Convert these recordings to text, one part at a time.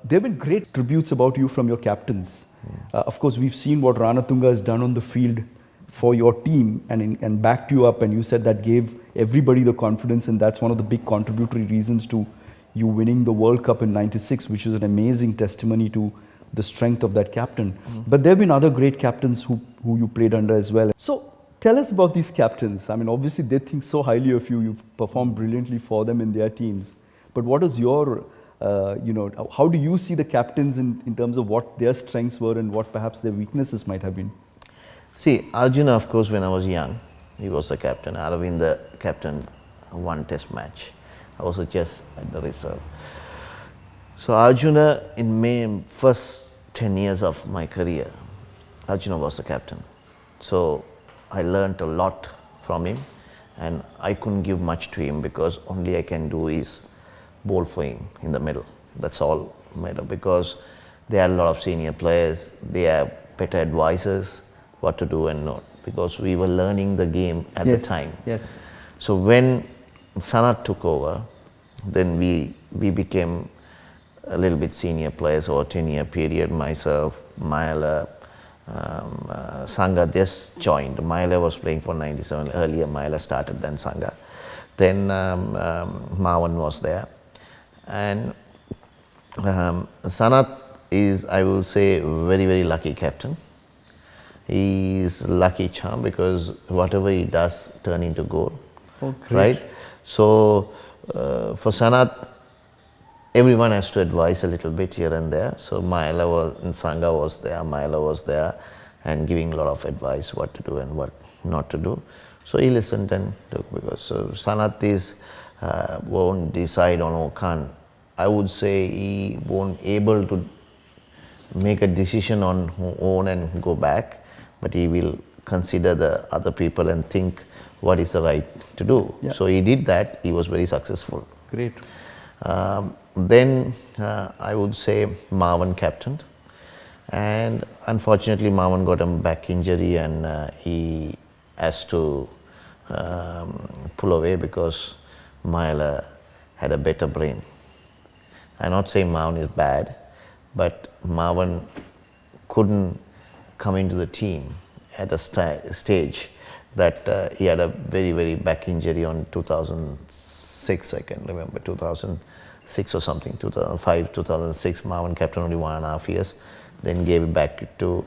There have been great tributes about you from your captains. Of course, we've seen what Ranatunga has done on the field for your team and backed you up, and you said that gave everybody the confidence, and that's one of the big contributory reasons to you winning the World Cup in '96, which is an amazing testimony to the strength of that captain. But there have been other great captains who you played under as well. So tell us about these captains. I mean, obviously they think so highly of you. You've performed brilliantly for them in their teams. But what is your, how do you see the captains in terms of what their strengths were and what perhaps their weaknesses might have been? See, Arjuna, of course, when I was young, he was the captain. Aravind, the captain, one test match. I was just at the reserve. So Arjuna, in May, first 10 years of my career, Arjuna was the captain. So I learned a lot from him, and I couldn't give much to him because only I can do is bowl for him in the middle. That's all, because there are a lot of senior players, they have better advisors what to do and not, because we were learning the game at the time. Yes. So when Sanath took over, then we became a little bit senior players over 10-year period. Myself, Mayala, Sangha just joined. Mayala was playing for 97. Earlier Mayala started, then Sangha. Then Mavan was there. And Sanath is, I will say, very, very lucky captain. He is lucky charm because whatever he does turn into goal. Oh, right? So for Sanath, everyone has to advise a little bit here and there. So Mayala was, and Sangha was there, Mayala was there, and giving a lot of advice what to do and what not to do. So he listened and took, because Sanath is won't decide on Okan. I would say he won't able to make a decision on own and go back, but he will consider the other people and think what is the right to do. Yeah. So he did that. He was very successful. Great. Then I would say Mavan captained, and unfortunately Mavan got a back injury and he has to pull away because Mayala had a better brain. I'm not saying Mavan is bad, but Mavan couldn't come into the team at a stage that he had a very, very back injury on 2006, I can remember, 2006 or something, 2005, 2006, Mavan captain only 1.5 years, then gave it back to,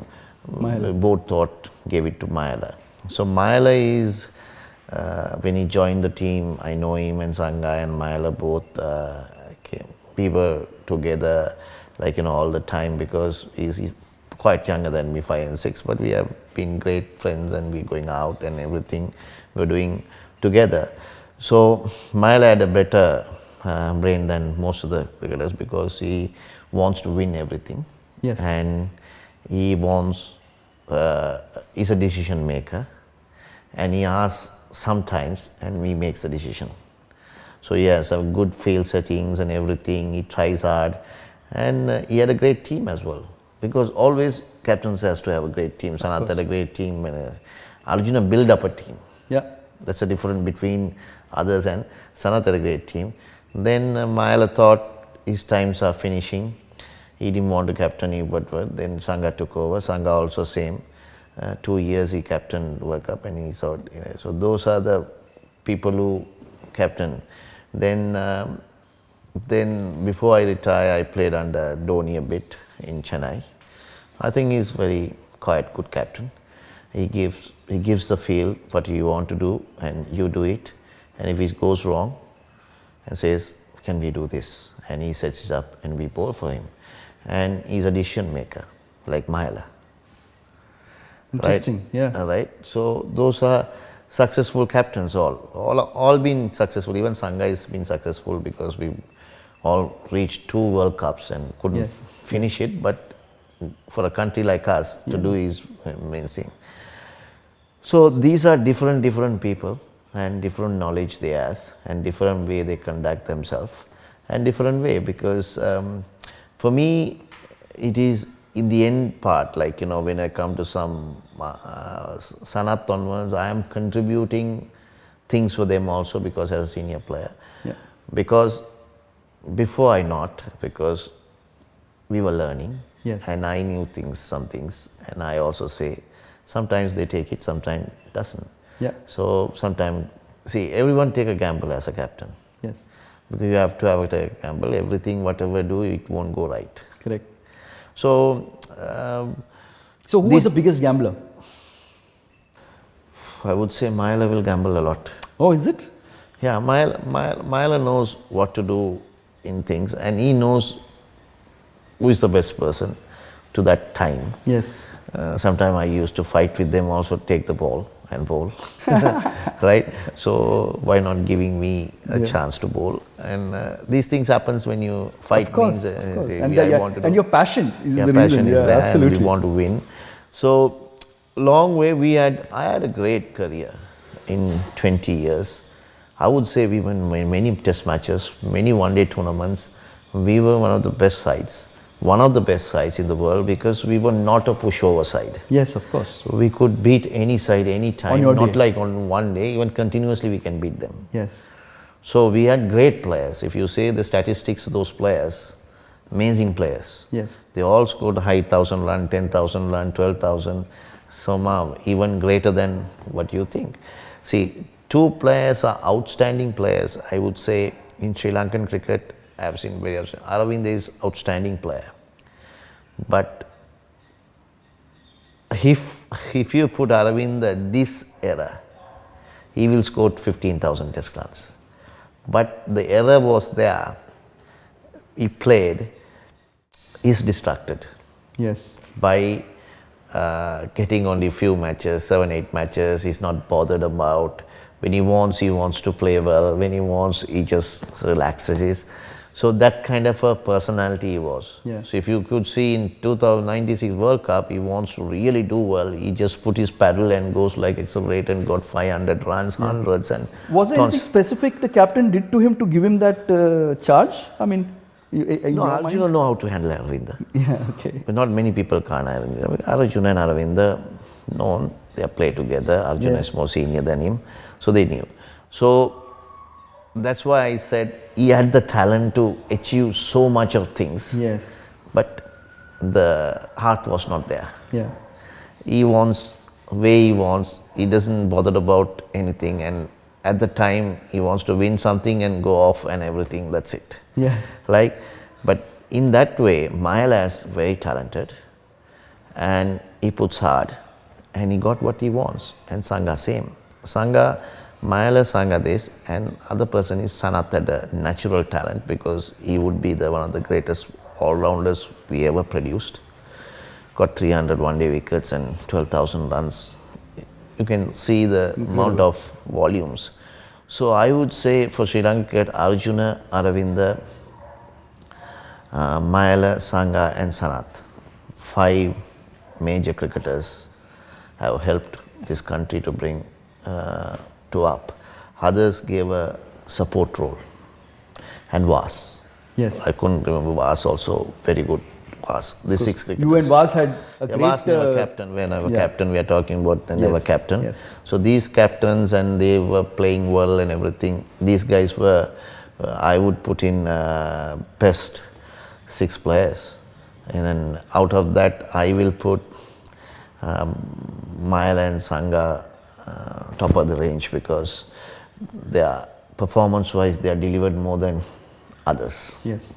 both thought gave it to Mayala. So Mayala is, when he joined the team, I know him and Sangha and Mayala both came. We were together all the time because he's quite younger than me, 5 and 6, but we have been great friends and we're going out and everything we're doing together. So Mayala had a better brain than most of the cricketers because he wants to win everything. Yes. And he wants, he's a decision maker, and he asks sometimes and he makes the decision. So he has a good field settings and everything, he tries hard, and he had a great team as well. Because always captains has to have a great team. Sanath had a great team. Arjuna build up a team. Yeah. That's the difference between others, and Sanath had a great team. Then Mayala thought his times are finishing. He didn't want to captain you, but then Sangha took over. Sangha also same. 2 years he captained World Cup, and he thought, so those are the people who captain. Then before I retire, I played under Dhoni a bit in Chennai. I think he's very quiet, good captain. He gives the feel what you want to do and you do it. And if it goes wrong, and says, can we do this? And he sets it up and we bowl for him. And he's a decision maker, like Mayala. Interesting, right? yeah. Right. So those are successful captains all been successful. Even Sangha has been successful because we all reached 2 World Cups and couldn't finish it, but for a country like us to do is amazing. So these are different people and different knowledge they have and different way they conduct themselves and different way, because for me it is in the end part, when I come to some Sanath onwards, I am contributing things for them also because as a senior player. Yeah. Because before I not, because we were learning. Yes. And I knew some things, and I also say, sometimes they take it, sometimes doesn't. Yeah. So sometimes, see, everyone take a gamble as a captain. Yes. Because you have to have a gamble. Everything, whatever do, it won't go right. Correct. So, So who was the biggest gambler? I would say Muttiah will gamble a lot. Oh, is it? Yeah, Muttiah knows what to do in things, and he knows who is the best person to that time. Yes. Sometimes I used to fight with them also, take the ball and bowl, right? So why not giving me a chance to bowl? And these things happens when you fight. Of course, means, of course. say, And your passion is the passion reason. is there, absolutely. and we want to win. So long way I had a great career in 20 years. I would say we won many test matches, many one-day tournaments. We were one of the best sides in the world, because we were not a pushover side. Yes, of course. So we could beat any side any time, not day. like on one day, even continuously we can beat them. Yes. So we had great players. If you say the statistics of those players, amazing players. Yes. They all scored high 1,000 run, 10,000 run, 12,000, some even greater than what you think. See, two players are outstanding players, I would say, in Sri Lankan cricket. I have seen very outstanding. Aravind is outstanding player. But if you put Aravind this era, he will score 15,000 test runs. But the error was there. He played, he's distracted. Yes. By getting only few matches, 7, 8 matches, he's not bothered about. When he wants to play well. When he wants, he just relaxes. So that kind of a personality he was. Yeah. So if you could see in 2096 World Cup, he wants to really do well. He just put his paddle and goes like accelerate and got 500 runs, hundreds. And was there anything specific the captain did to him to give him that charge? I mean, no, Arjuna know how to handle Aravinda. Yeah, okay. But not many people can. Arjuna and Aravinda known, they play together. Arjuna is more senior than him, so they knew. So that's why I said he had the talent to achieve so much of things. Yes. But the heart was not there. Yeah. He wants way he wants. He doesn't bother about anything, and at the time he wants to win something and go off and everything. That's it. Yeah. But in that way, Muttiah is very talented, and he puts hard, and he got what he wants. And Sangha same. Muttiah Sangha this, and other person is Sanath had a natural talent, because he would be one of the greatest all-rounders we ever produced. Got 300 one-day wickets and 12,000 runs. You can see the amount of volumes. So I would say for Sri Lanka, Arjuna, Aravinda, Muttiah, Sangha and Sanath, 5 major cricketers have helped this country to bring to up. Others gave a support role. And Vas. Yes. I couldn't remember Vas also, very good Vas. These 6 cricketers. You and Vas had a great... Vas never captain. Whenever captain, we are talking about, they never captain. Yes. So these captains, and they were playing well and everything. These guys were, I would put in best 6 players. And then out of that, I will put Muttiah and Sangha top of the range, because they are performance-wise, they are delivered more than others. Yes.